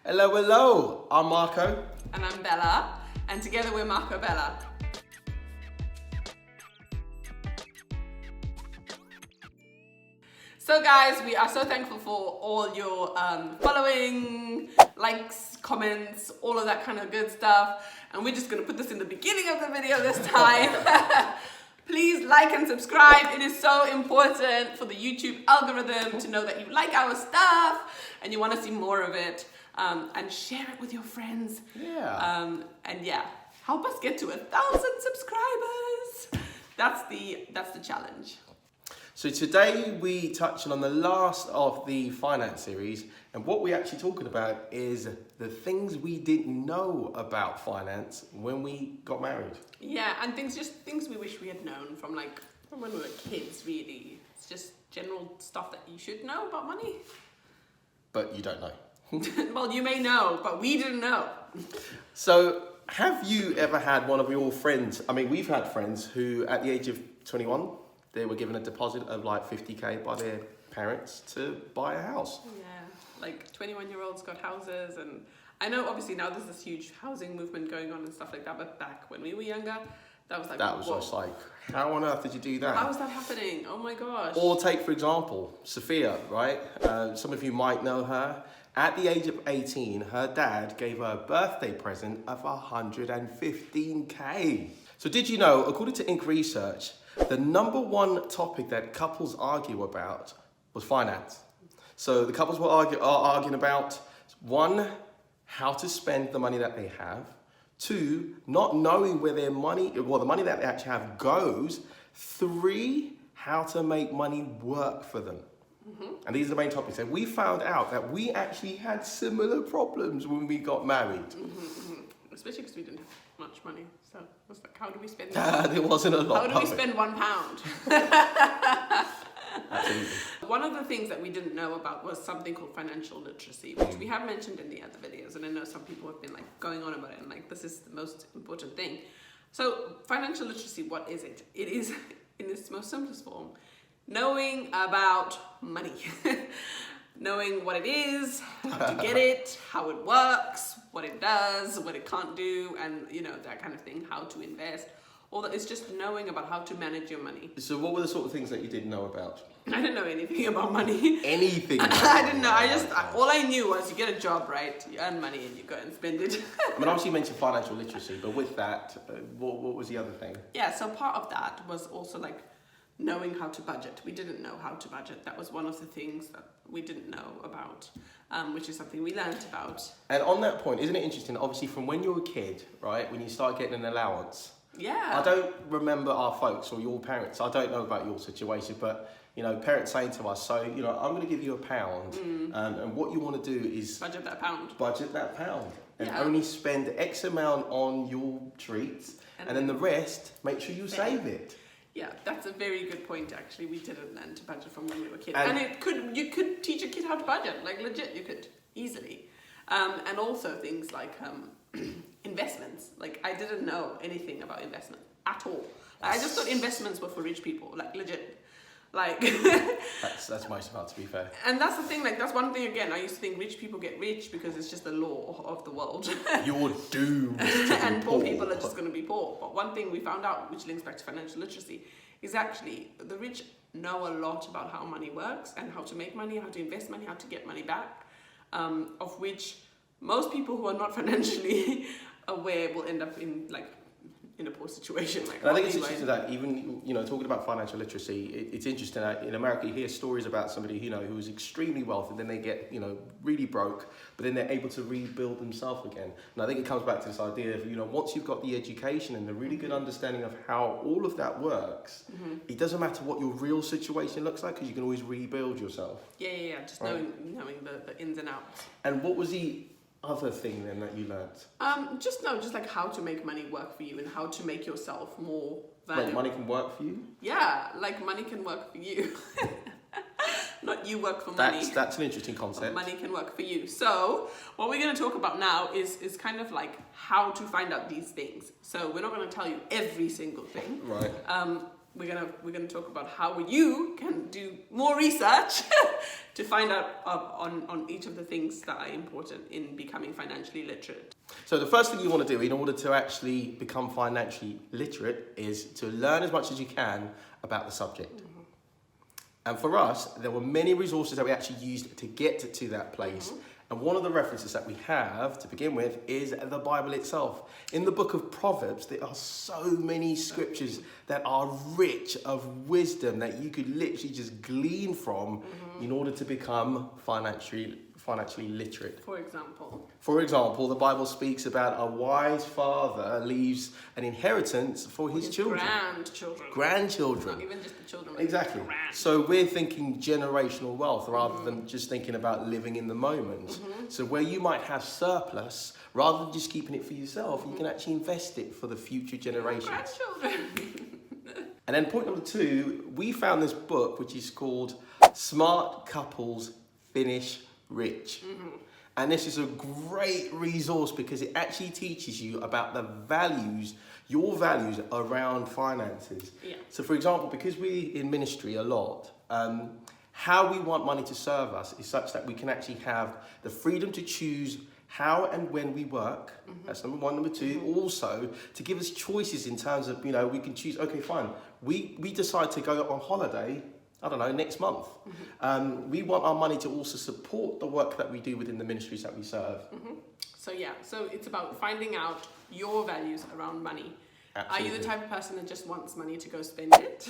Hello, hello. I'm Marco. And I'm Bella. And together we're Marco Bella. So guys, we are so thankful for all your following, likes, comments, all of that kind of good stuff. And we're just going to put this in the beginning of the video this time. Please like and subscribe. It is so important for the YouTube algorithm to know that you like our stuff and you want to see more of it. And share it with your friends. Yeah. And yeah, help us get to 1,000 subscribers. That's the challenge. So today we touching on the last of the finance series, and what we're actually talking about is the things we didn't know about finance when we got married. Yeah, and things we wish we had known from when we were kids, really. It's just general stuff that you should know about money. But you don't know. Well, you may know, but we didn't know. So have you ever had one of your friends, I mean, we've had friends who at the age of 21, they were given a deposit of like 50k by their parents to buy a house. Yeah, like 21-year-olds got houses, and I know obviously now there's this huge housing movement going on and stuff like that, but back when we were younger, that was like, that was whoa. just like, how on earth did you do that? How is that happening? Oh my gosh. Or take, for example, Sophia, right? Some of you might know her. At the age of 18, her dad gave her a birthday present of 115k. So did you know, according to Inc. research, the number one topic that couples argue about was finance. So the couples are arguing about, 1, how to spend the money that they have. 2, not knowing where their money, well, the money that they actually have goes. 3, how to make money work for them. Mm-hmm. And these are the main topics. And we found out that we actually had similar problems when we got married. Mm-hmm, mm-hmm. Especially because we didn't have much money. So it was like, how do we spend There wasn't a lot. How do we spend £1? Absolutely. One of the things that we didn't know about was something called financial literacy, which we have mentioned in the other videos. And I know some people have been going on about it and this is the most important thing. So financial literacy, what is it? It is, in its most simplest form, knowing about money. Knowing what it is, how to get it, how it works, what it does, what it can't do, and that kind of thing, how to invest. All that is just knowing about how to manage your money. So what were the sort of things that you didn't know about? I didn't know anything about money. Anything? I didn't know. All I knew was you get a job, right? You earn money and you go and spend it. I mean, obviously you mentioned financial literacy, but with that, what was the other thing? Yeah, so part of that was also knowing how to budget. We didn't know how to budget. That was one of the things that we didn't know about, which is something we learned about. And on that point, isn't it interesting, obviously from when you're a kid, right, when you start getting an allowance, yeah. I don't remember our folks or your parents, I don't know about your situation, but parents saying to us, so, I'm going to give you £1, and what you want to do is... Budget that £1. Budget that £1. And Yeah. only spend X amount on your treats, and then the rest, make sure you save it. Yeah, that's a very good point, actually. We didn't learn to budget from when we were kids. And you could teach a kid how to budget, legit, you could, easily. And also things like investments. I didn't know anything about investment at all. I just thought investments were for rich people, legit. That's most part, to be fair. And that's the thing, that's one thing again, I used to think rich people get rich because it's just the law of the world. You're doomed to and be poor people are just going to be poor. But one thing we found out, which links back to financial literacy, is actually the rich know a lot about how money works and how to make money, how to invest money, how to get money back, of which most people who are not financially aware will end up in a poor situation. I think it's interesting that even, talking about financial literacy, it's interesting that in America you hear stories about somebody, who is extremely wealthy, then they get, really broke, but then they're able to rebuild themselves again. And I think it comes back to this idea of, once you've got the education and the really good understanding of how all of that works, it doesn't matter what your real situation looks like, because you can always rebuild yourself. Yeah, just knowing the ins and outs. And what was the other thing then that you learnt? Just how to make money work for you and how to make yourself more valuable. Money can work for you? Yeah, money can work for you. Not you work for money. That's an interesting concept. Money can work for you. So what we're going to talk about now is kind of how to find out these things. So we're not going to tell you every single thing. Right. we're gonna talk about how you can do more research to find out on each of the things that are important in becoming financially literate. So the first thing you want to do in order to actually become financially literate is to learn as much as you can about the subject. And for us, there were many resources that we actually used to get to that place. And one of the references that we have to begin with is the Bible itself. In the book of Proverbs, there are so many scriptures that are rich of wisdom that you could literally just glean from in order to become financially literate. For example, the Bible speaks about a wise father leaves an inheritance for his children. Grandchildren. Not even just the children. Exactly. So we're thinking generational wealth rather than just thinking about living in the moment. So where you might have surplus, rather than just keeping it for yourself, you can actually invest it for the future generations. Grandchildren. And then point number 2, we found this book which is called Smart Couples Finish Rich. And this is a great resource because it actually teaches you about the values, your values around finances. So for example, because we're in ministry a lot, how we want money to serve us is such that we can actually have the freedom to choose how and when we work. That's number 1. Number 2, also to give us choices in terms of, we can choose, okay, fine, we decide to go on holiday, I don't know, next month. We want our money to also support the work that we do within the ministries that we serve. So it's about finding out your values around money. Absolutely. Are you the type of person that just wants money to go spend it?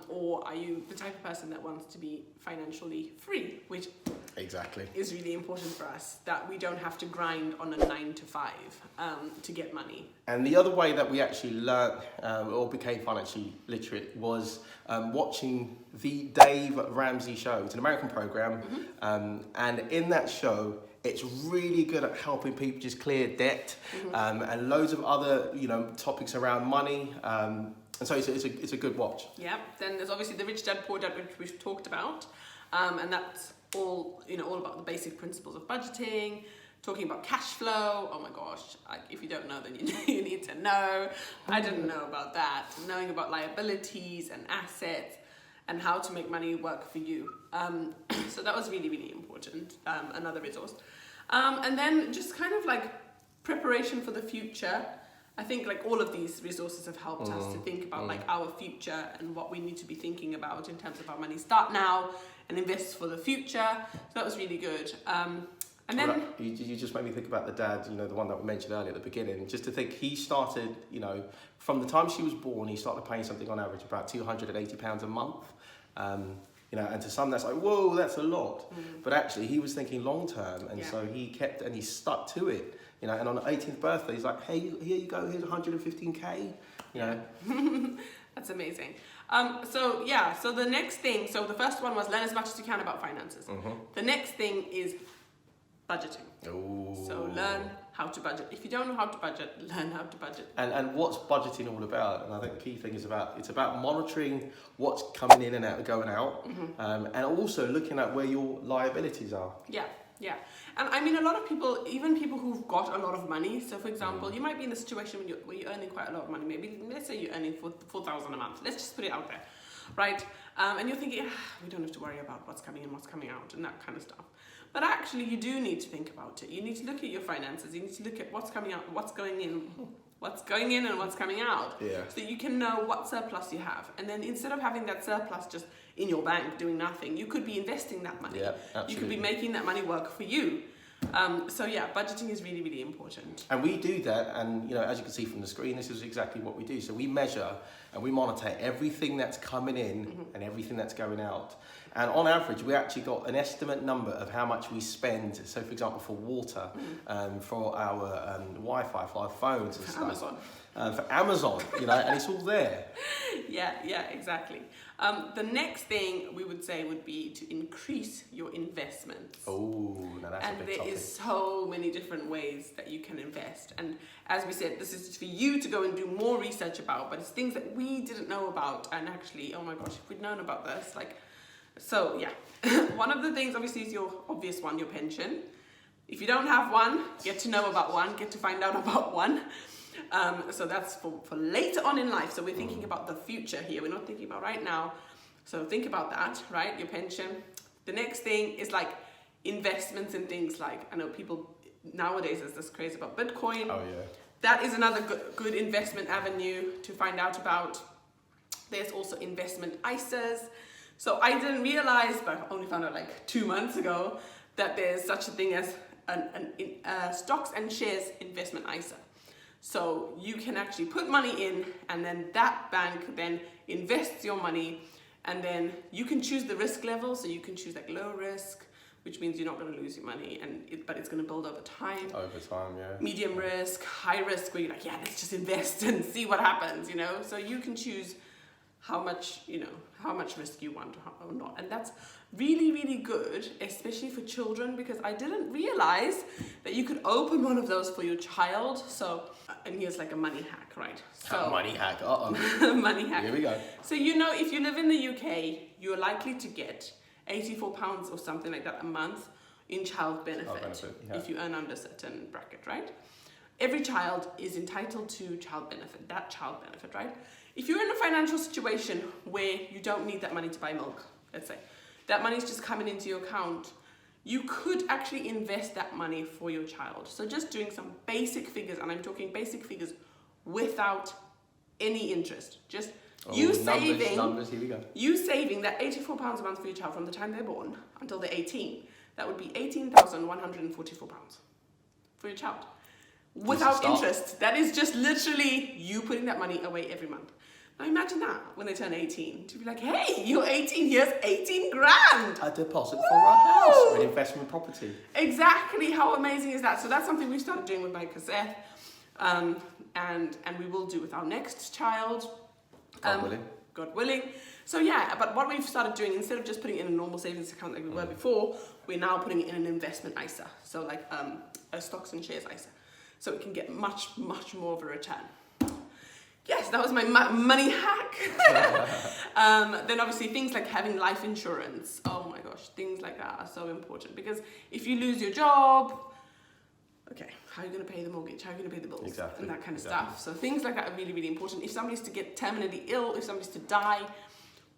Or are you the type of person that wants to be financially free, which is really important for us, that we don't have to grind on a 9 to 5 to get money. And the other way that we actually learned or became financially literate was watching the Dave Ramsey show. It's an American program, and in that show, it's really good at helping people just clear debt and loads of other topics around money. And so it's a good watch. Yeah. Then there's obviously the Rich Dad Poor Dad, which we've talked about, and that's all about the basic principles of budgeting, talking about cash flow. Oh my gosh! If you don't know, then you need to know. I didn't know about that. Knowing about liabilities and assets, and how to make money work for you. So that was really, really important. Another resource, and then just kind of like preparation for the future. I think like all of these resources have helped us to think about like our future and what we need to be thinking about in terms of our money. Start now and invest for the future. So that was really good. And then you just made me think about the dad, the one that we mentioned earlier at the beginning. Just to think, he started, from the time she was born, he started paying something on average about £280 a month. And to some that's like, whoa, that's a lot. But actually, he was thinking long term, and so he kept and he stuck to it. And on the 18th birthday, he's like, hey, here you go, here's 115k. That's amazing. So the next thing, so the first one was learn as much as you can about finances. The next thing is budgeting. So learn how to budget. If you don't know how to budget, learn how to budget. And what's budgeting all about? And I think the key thing is it's about monitoring what's coming in and out, going out, and also looking at where your liabilities are. Yeah. And I mean, a lot of people, even people who've got a lot of money. So for example, you might be in a situation where you're earning quite a lot of money. Maybe, let's say you're earning 4,000 a month. Let's just put it out there, right? And you're thinking, we don't have to worry about what's coming in, what's coming out, and that kind of stuff. But actually, you do need to think about it. You need to look at your finances. You need to look at what's coming out, what's going in, and what's coming out. So that you can know what surplus you have. And then instead of having that surplus just in your bank doing nothing, you could be investing that money. You could be making that money work for you. Budgeting is really, really important. And we do that, and as you can see from the screen, this is exactly what we do. So we measure and we monitor everything that's coming in and everything that's going out. And on average, we actually got an estimate number of how much we spend. So for example, for water, for our Wi-Fi, for our phones and stuff. Amazon. For Amazon, and it's all there. Yeah, exactly. The next thing we would say would be to increase your investments. Oh, now that's a big topic. And there is so many different ways that you can invest. And as we said, this is for you to go and do more research about, but it's things that we didn't know about. And actually, oh my gosh, if we'd known about this, one of the things obviously is your obvious one, your pension. If you don't have one, get to know about one, get to find out about one. So that's for later on in life. So we're thinking about the future here. We're not thinking about right now. So think about that, right? Your pension. The next thing is like investments in things like, I know people nowadays there's this craze about Bitcoin. Oh yeah. That is another good investment avenue to find out about. There's also investment ISAs. So I didn't realize, but I only found out like 2 months ago, that there's such a thing as a stocks and shares investment ISA. So you can actually put money in, and then that bank then invests your money, and then you can choose the risk level. So you can choose like low risk, which means you're not going to lose your money, but it's going to build over time. Over time, yeah. Medium risk, high risk, where you're like, yeah, let's just invest and see what happens, you know. So you can choose how much risk you want or not, and that's really, really good, especially for children, because I didn't realize that you could open one of those for your child. So, and here's like a money hack, right? So money hack. money hack. Here we go. So if you live in the UK, you're likely to get £84 or something like that a month in child benefit, if you earn under a certain bracket, right? Every child is entitled to child benefit, right? If you're in a financial situation where you don't need that money to buy milk, let's say, that money's just coming into your account, you could actually invest that money for your child. So just doing some basic figures, and I'm talking basic figures without any interest, just numbers, here we go. You saving that £84 a month for your child from the time they're born until they're 18, that would be £18,144 for your child. Without interest. That is just literally you putting that money away every month. Now imagine that when they turn 18, to be like, hey, you're 18, here's 18 grand. A deposit for a house or an investment property. Exactly, how amazing is that? So that's something we started doing with my Seth, and we will do with our next child. God willing. So yeah, but what we've started doing, instead of just putting it in a normal savings account like we were before, we're now putting it in an investment ISA. So like a stocks and shares ISA. So it can get much, much more of a return. Yes, that was my money hack. Then obviously things like having life insurance. Oh my gosh, things like that are so important, because if you lose your job, okay, how are you going to pay the mortgage? How are you going to pay the bills? Exactly. And that kind of stuff. So things like that are really, really important. If somebody's to get terminally ill, if somebody's to die,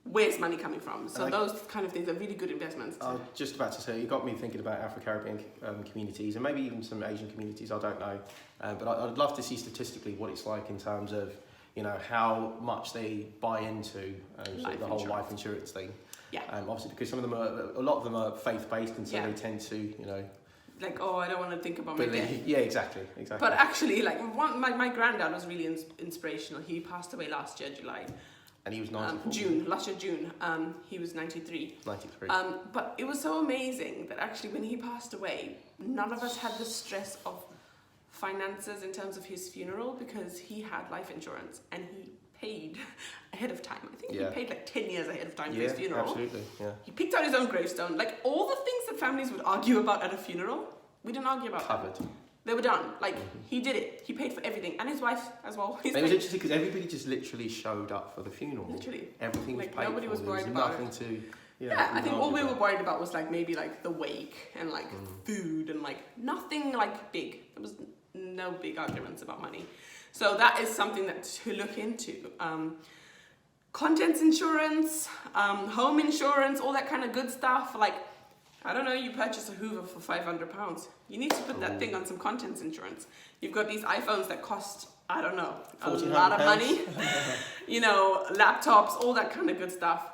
where's money coming from? So those kind of things are really good investments. I was just about to say, you got me thinking about Afro-Caribbean communities, and maybe even some Asian communities, I don't know. But I'd love to see statistically what it's like in terms of, you know, how much they buy into sort of the whole life insurance thing. Yeah. Obviously, because a lot of them are faith-based, and so they tend to, you know, like, oh, I don't want to think about my death. Yeah, exactly. But actually, like, my granddad was really inspirational. He passed away last year, July. And he was 94. Last year, June. He was 93. 93. But it was so amazing that actually when he passed away, none of us had the stress of finances in terms of his funeral, because he had life insurance and he paid ahead of time. I think he paid like 10 years ahead of time for his funeral. Absolutely, yeah. He picked out his own gravestone. Like all the things that families would argue about at a funeral, we didn't argue about. Covered. They were done. Like, he did it. He paid for everything. And his wife as well. It was interesting because everybody just literally showed up for the funeral. Literally. Everything was like, paid nobody for. was worried about nothing it. to... Yeah, I think all we were worried about was like maybe like the wake and like food and like nothing like big. There was no big arguments about money. So that is something that to look into. Contents insurance, home insurance, all that kind of good stuff. Like, I don't know, you purchase a Hoover for £500. You need to put that thing on some contents insurance. You've got these iPhones that cost, I don't know, a lot of money. You know, laptops, all that kind of good stuff.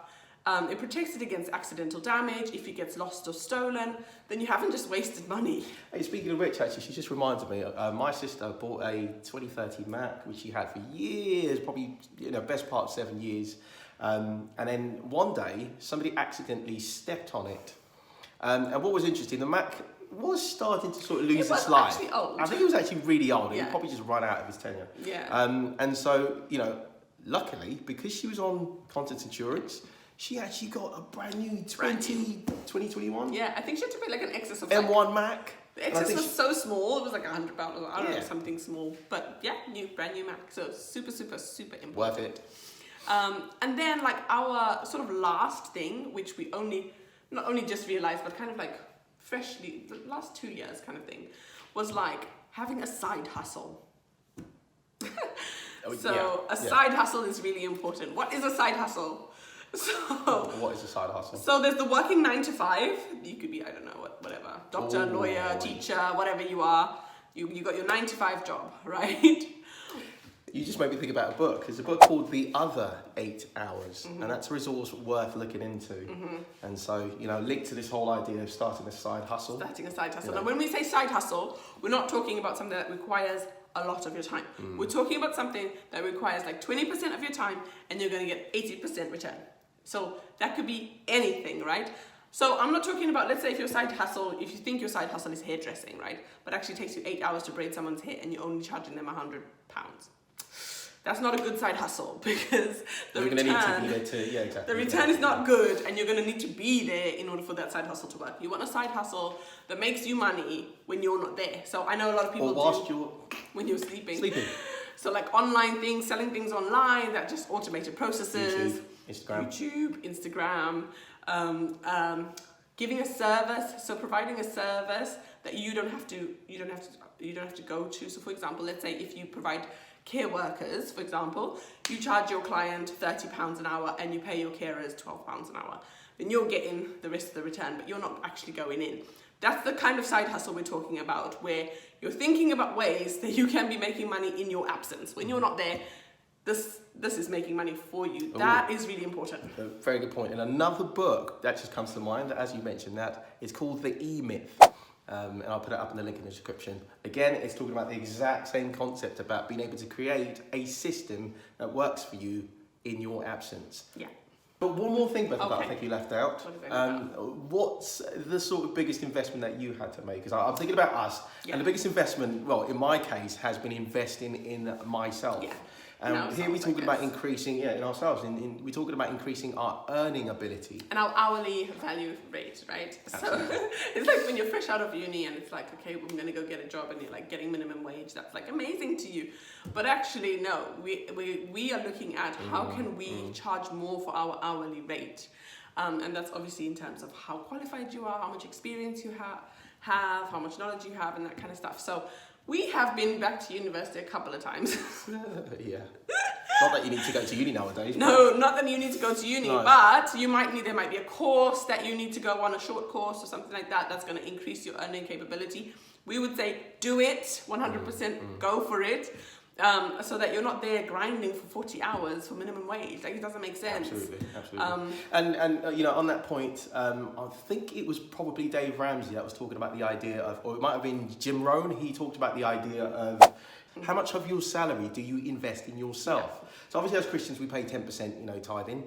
It protects it against accidental damage. If it gets lost or stolen, then you haven't just wasted money. Hey, speaking of which, actually, she just reminded me, my sister bought a 2030 Mac, which she had for years, probably, you know, best part of 7 years. And then one day, somebody accidentally stepped on it. And what was interesting, the Mac was starting to sort of lose its life. Actually old. I think it was actually really old. Yeah. It probably just run out of his tenure. Yeah. And so, you know, luckily, because she was on contents insurance, she actually got a brand new 2021. Yeah, I think she had to pay like an excess of M1 like, Mac. The excess was so small, it was like £100 or I don't know, something small. But yeah, brand new Mac. So super, super, super important. Worth it. And then like our sort of last thing, which we not only just realized, but kind of like freshly, the last 2 years kind of thing, was like having a side hustle. So a side hustle is really important. What is a side hustle? So what is a side hustle? So there's the working 9 to 5. You could be, I don't know, whatever, doctor, lawyer, teacher, whatever you are. You got your 9 to 5 job, right? You just made me think about a book. There's a book called The Other 8 Hours, and that's a resource worth looking into. And so, linked to this whole idea of starting a side hustle. Starting a side hustle. Now, when we say side hustle, we're not talking about something that requires a lot of your time. We're talking about something that requires like 20% of your time, and you're going to get 80% return. So that could be anything, right? So I'm not talking about, let's say if you think your side hustle is hairdressing, right? But actually takes you 8 hours to braid someone's hair and you're only charging them £100. That's not a good side hustle because the return is not good, and you're going to need to be there in order for that side hustle to work. You want a side hustle that makes you money when you're not there. So I know a lot of people when you're sleeping. So like online things, selling things online, that just automated processes. YouTube, Instagram, giving a service. So providing a service that you don't have to go to. So for example, let's say if you provide care workers, for example, you charge your client £30 an hour and you pay your carers £12 an hour. Then you're getting the rest of the return, but you're not actually going in. That's the kind of side hustle we're talking about, where you're thinking about ways that you can be making money in your absence. When you're not there, this is making money for you. That is really important. A very good point. And another book that just comes to mind, as you mentioned, that is called The E-Myth. And I'll put it up in the link in the description. Again, it's talking about the exact same concept about being able to create a system that works for you in your absence. Yeah. But one more thing, Beth, that I think you left out. What's the sort of biggest investment that you had to make? Because I'm thinking about us, and the biggest investment, well, in my case, has been investing in myself. Yeah. Here we're talking about increasing, in ourselves, we're talking about increasing our earning ability. And our hourly value rate, right? Absolutely. So it's like when you're fresh out of uni and it's like, okay, I'm going to go get a job, and you're like getting minimum wage. That's like amazing to you. But actually, no, we are looking at how can we charge more for our hourly rate. And that's obviously in terms of how qualified you are, how much experience you have, how much knowledge you have, and that kind of stuff. So we have been back to university a couple of times. Yeah. Not that you need to go to uni nowadays. No, not that you need to go to uni, but there might be a course that you need to go on, a short course or something like that, that's going to increase your earning capability. We would say do it, 100% go for it. So that you're not there grinding for 40 hours for minimum wage. Like, it doesn't make sense. Absolutely. And on that point, I think it was probably Dave Ramsey that was talking about the idea of, or it might have been Jim Rohn. He talked about the idea of how much of your salary do you invest in yourself? Yeah. So obviously as Christians we pay 10%, tithing.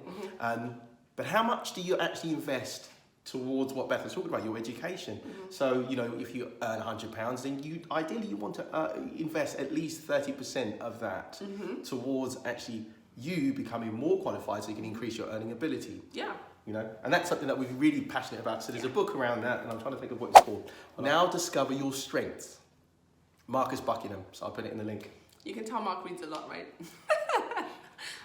But how much do you actually invest towards what Beth was talking about, your education? So, if you earn £100, then you want to invest at least 30% of that towards actually you becoming more qualified so you can increase your earning ability. Yeah. And that's something that we're really passionate about. So there's a book around that, and I'm trying to think of what it's called. Now Discover Your Strengths. Marcus Buckingham. So I'll put it in the link. You can tell Mark reads a lot, right?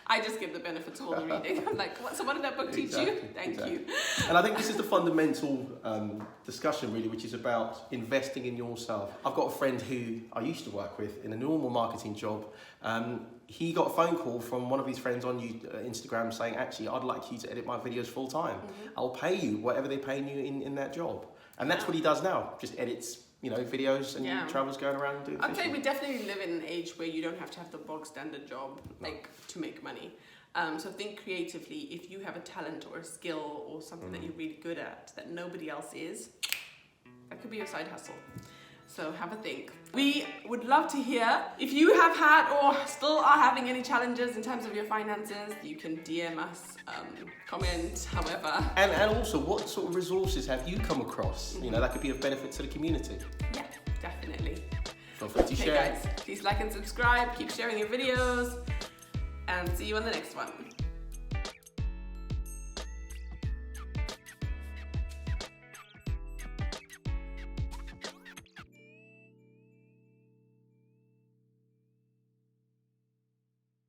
I just give the benefits of all the reading. I'm like, what did that book teach you? Thank you. And I think this is the fundamental discussion, really, which is about investing in yourself. I've got a friend who I used to work with in a normal marketing job. He got a phone call from one of his friends on Instagram saying, actually, I'd like you to edit my videos full time. I'll pay you whatever they're paying you in that job. And that's what he does now, just edits videos and travels going around and doing I'd say we definitely live in an age where you don't have to have the bog standard job to make money. So think creatively. If you have a talent or a skill or something that you're really good at that nobody else is, that could be your side hustle. So have a think. We would love to hear if you have had or still are having any challenges in terms of your finances. You can DM us, comment, however. And also, what sort of resources have you come across? That could be of benefit to the community. Yeah, definitely. Feel free to share. Guys, please like and subscribe. Keep sharing your videos, and see you on the next one.